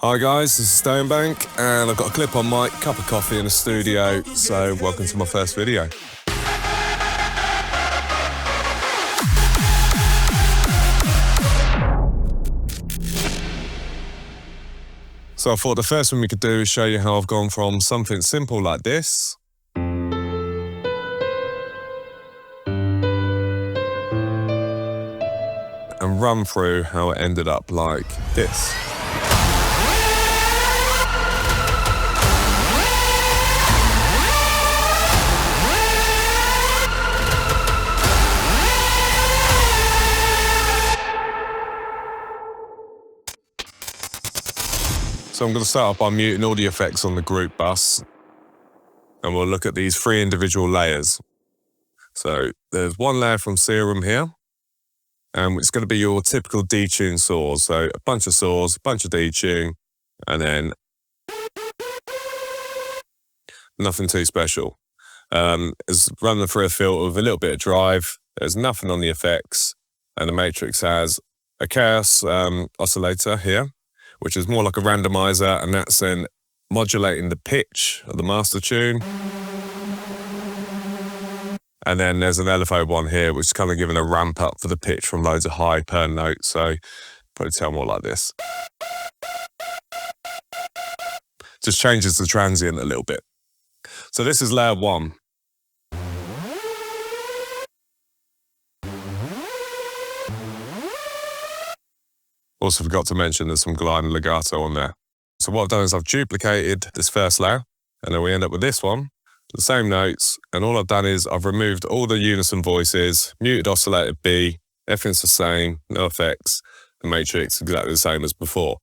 Hi guys, this is Stonebank and I've got a clip-on mic, cup of coffee in the studio, so welcome to my first video. So I thought the first thing we could do is show you how I've gone from something simple like this and run through how it ended up like this. So I'm going to start off by muting all the effects on the group bus and we'll look at these three individual layers. So there's one layer from Serum here and it's going to be your typical detune saws. So a bunch of saws, a bunch of detune and then nothing too special. It's running through a filter with a little bit of drive. There's nothing on the effects and the matrix has a chaos oscillator here, which is more like a randomizer, and that's then modulating the pitch of the master tune. And then there's an LFO one here, which is kind of giving a ramp up for the pitch from loads of high per note. So probably tell more like this. Just changes the transient a little bit. So this is layer one. Also forgot to mention there's some glide and legato on there. So what I've done is I've duplicated this first layer and then we end up with this one, the same notes, and all I've done is I've removed all the unison voices, muted oscillator B, everything's the same, no effects, the matrix exactly the same as before.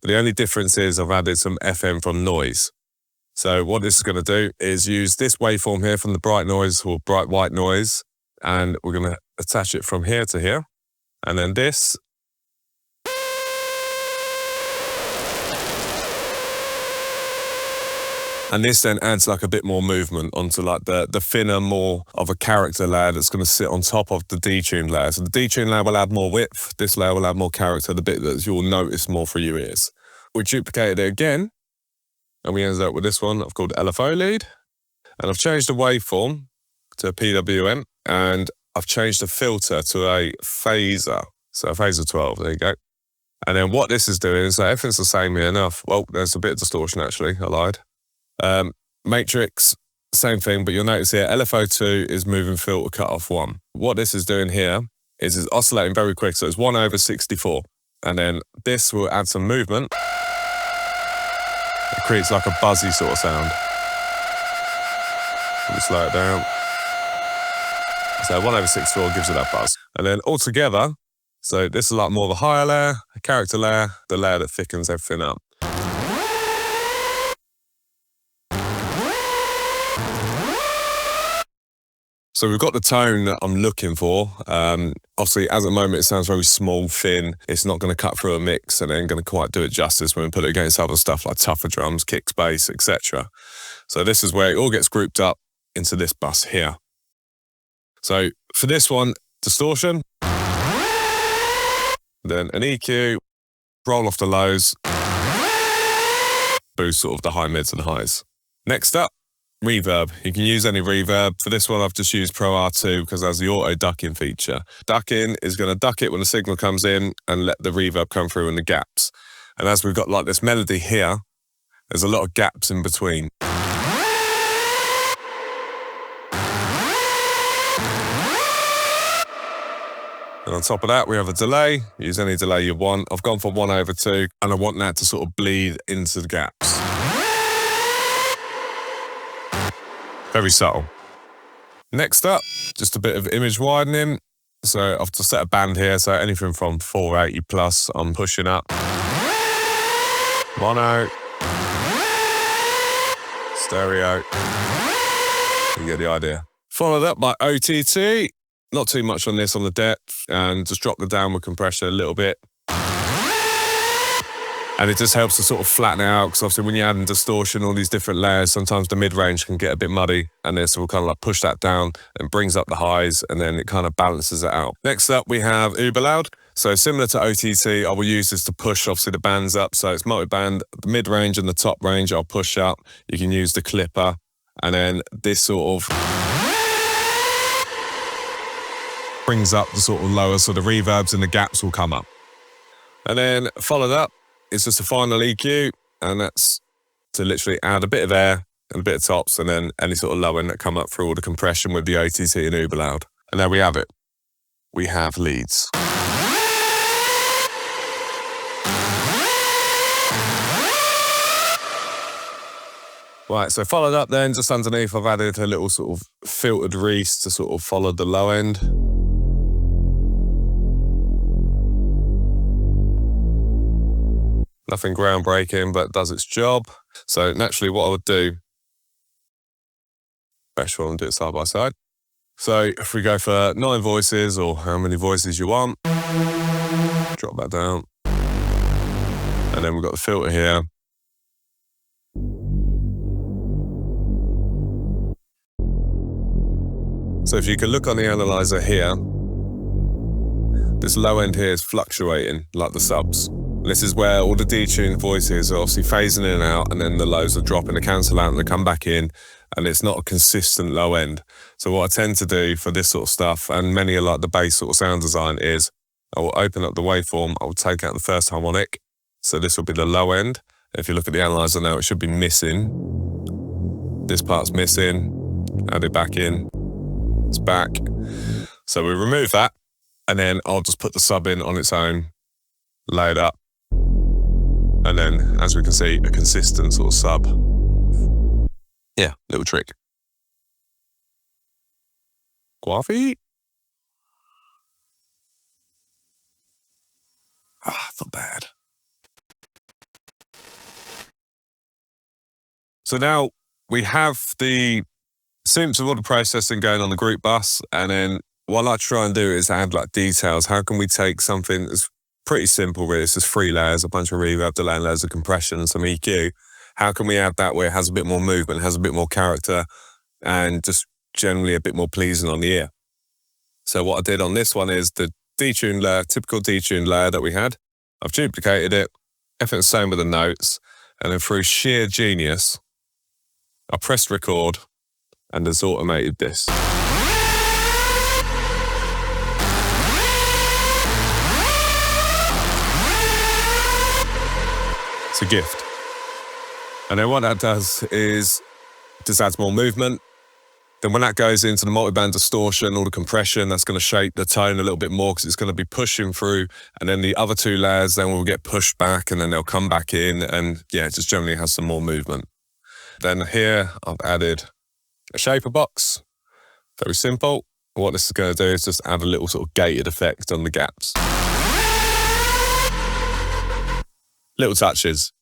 But the only difference is I've added some FM from noise. So what this is going to do is use this waveform here from the bright noise or bright white noise, and we're going to attach it from here to here, and then this. And this then adds like a bit more movement onto like the thinner, more of a character layer that's going to sit on top of the detuned layer. So the detuned layer will add more width, this layer will add more character, the bit that you'll notice more for your ears. We duplicated it again, and we ended up with this one I've called LFO lead. And I've changed the waveform to a PWM, and I've changed the filter to a phaser. So a phaser 12, there you go. And then what this is doing is that everything's the same here enough. Well, there's a bit of distortion actually, I lied. Matrix, same thing, but you'll notice here LFO2 is moving filter cutoff 1. What this is doing here is it's oscillating very quick, so it's 1/64. And then this will add some movement. It creates like a buzzy sort of sound. Let me slow it down. So 1/64 gives it that buzz. And then all together, so this is like more of a higher layer, a character layer, the layer that thickens everything up. So we've got the tone that I'm looking for. Obviously, as at the moment, it sounds very small, thin. It's not going to cut through a mix and then going to quite do it justice when we put it against other stuff like tougher drums, kicks, bass, etc. So this is where it all gets grouped up into this bus here. So for this one, distortion, then an EQ, roll off the lows, boost sort of the high mids and highs. Next up, reverb. You can use any reverb. For this one, I've just used Pro R2 because it has the auto ducking feature. Ducking is going to duck it when the signal comes in and let the reverb come through in the gaps. And as we've got like this melody here, there's a lot of gaps in between. And on top of that, we have a delay. Use any delay you want. I've gone for 1/2, and I want that to sort of bleed into the gaps. Very subtle. Next up, just a bit of image widening. So I've just set a band here, so anything from 480 plus, I'm pushing up. Mono. Stereo. You get the idea. Followed up by OTT. Not too much on this on the depth, and just drop the downward compression a little bit. And it just helps to sort of flatten it out, because obviously when you add in distortion, all these different layers, sometimes the mid-range can get a bit muddy, and this will kind of like push that down and brings up the highs, and then it kind of balances it out. Next up, we have Uber Loud. So similar to OTT, I will use this to push obviously the bands up. So it's multi-band, the mid-range and the top range I'll push up. You can use the clipper, and then this sort of brings up the sort of lower, so the reverbs and the gaps will come up. And then followed up, it's just a final EQ, and that's to literally add a bit of air and a bit of tops, and then any sort of low end that come up through all the compression with the OTT and uber loud. And there we have it. We have leads. Right, so followed up then, just underneath I've added a little sort of filtered reese to sort of follow the low end. Nothing groundbreaking, but does its job. So naturally what I would do, best one, do it side by side. So if we go for 9 voices, or how many voices you want, drop that down. And then we've got the filter here. So if you can look on the analyzer here, this low end here is fluctuating like the subs. This is where all the detuned voices are obviously phasing in and out, and then the lows are dropping, they cancel out and they come back in, and it's not a consistent low end. So what I tend to do for this sort of stuff, and many are like the bass sort of sound design, is I will open up the waveform, I will take out the first harmonic. So this will be the low end. If you look at the analyzer now, it should be missing. This part's missing, add it back in, it's back. So we remove that, and then I'll just put the sub in on its own, lay it up. And then, as we can see, a consistent sort of sub. Yeah, little trick. Coffee? Not bad. So now we have the synths of all the processing going on the group bus, and then what I try and do is add like details. How can we take something that's pretty simple really, it's just 3 layers, a bunch of reverb, delay, and layers of compression and some EQ. How can we add that where it has a bit more movement, has a bit more character, and just generally a bit more pleasing on the ear? So what I did on this one is the detuned layer, typical detuned layer that we had. I've duplicated it, everything's the same with the notes, and then through sheer genius, I pressed record and it's automated this. It's a gift. And then what that does is just adds more movement. Then when that goes into the multiband distortion, all the compression, that's going to shape the tone a little bit more because it's going to be pushing through. And then the other 2 layers then will get pushed back and then they'll come back in. And yeah, it just generally has some more movement. Then here I've added a shaper box. Very simple. What this is going to do is just add a little sort of gated effect on the gaps. Little touches.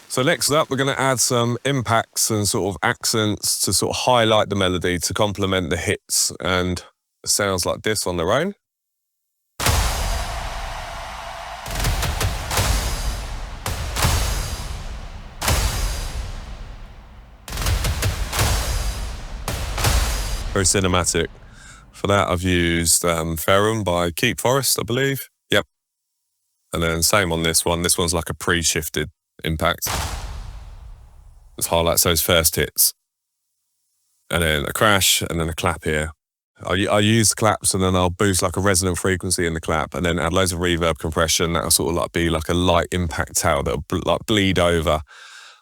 So next up, we're going to add some impacts and sort of accents to sort of highlight the melody to complement the hits and sounds like this on their own. Very cinematic. For that, I've used Serum by Keep Forest, I believe. Yep. And then same on this one. This one's like a pre-shifted impact. This highlights those first hits. And then a crash, and then a clap here. I use claps, and then I'll boost like a resonant frequency in the clap, and then add loads of reverb compression. That'll sort of like be like a light impact tail that'll like bleed over.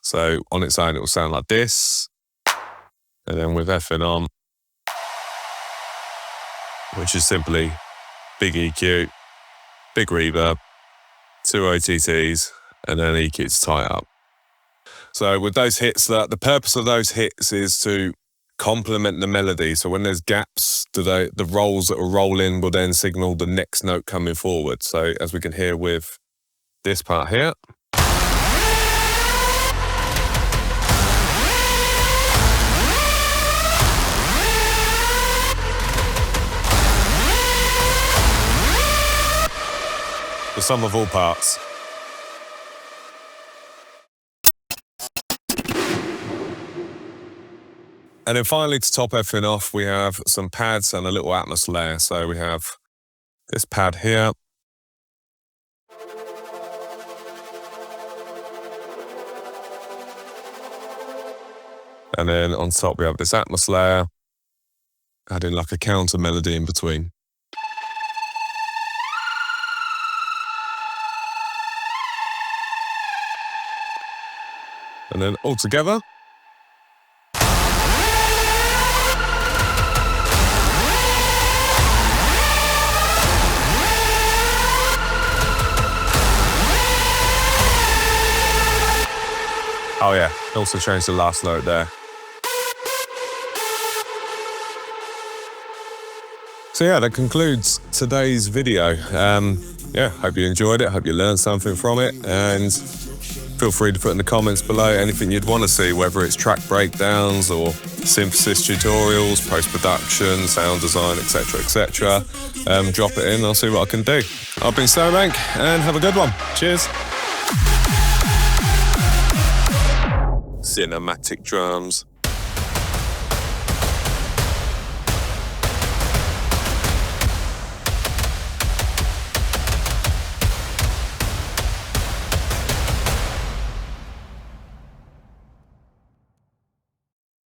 So on its own, it will sound like this. And then with effing on, which is simply big EQ, big reverb, 2 OTTs, and then EQ to tie it up. So with those hits, the purpose of those hits is to complement the melody. So when there's gaps, the rolls that will roll in will then signal the next note coming forward. So as we can hear with this part here. The sum of all parts. And then finally, to top everything off, we have some pads and a little Atmos layer. So we have this pad here. And then on top, we have this Atmos layer, adding like a counter melody in between. And then all together. Oh yeah, also change the last note there. So yeah, that concludes today's video. Yeah, hope you enjoyed it, hope you learned something from it, and feel free to put in the comments below anything you'd want to see, whether it's track breakdowns or synthesis tutorials, post-production, sound design, etc, etc. Drop it in, I'll see what I can do. I've been Stonebank, and have a good one. Cheers. Cinematic drums.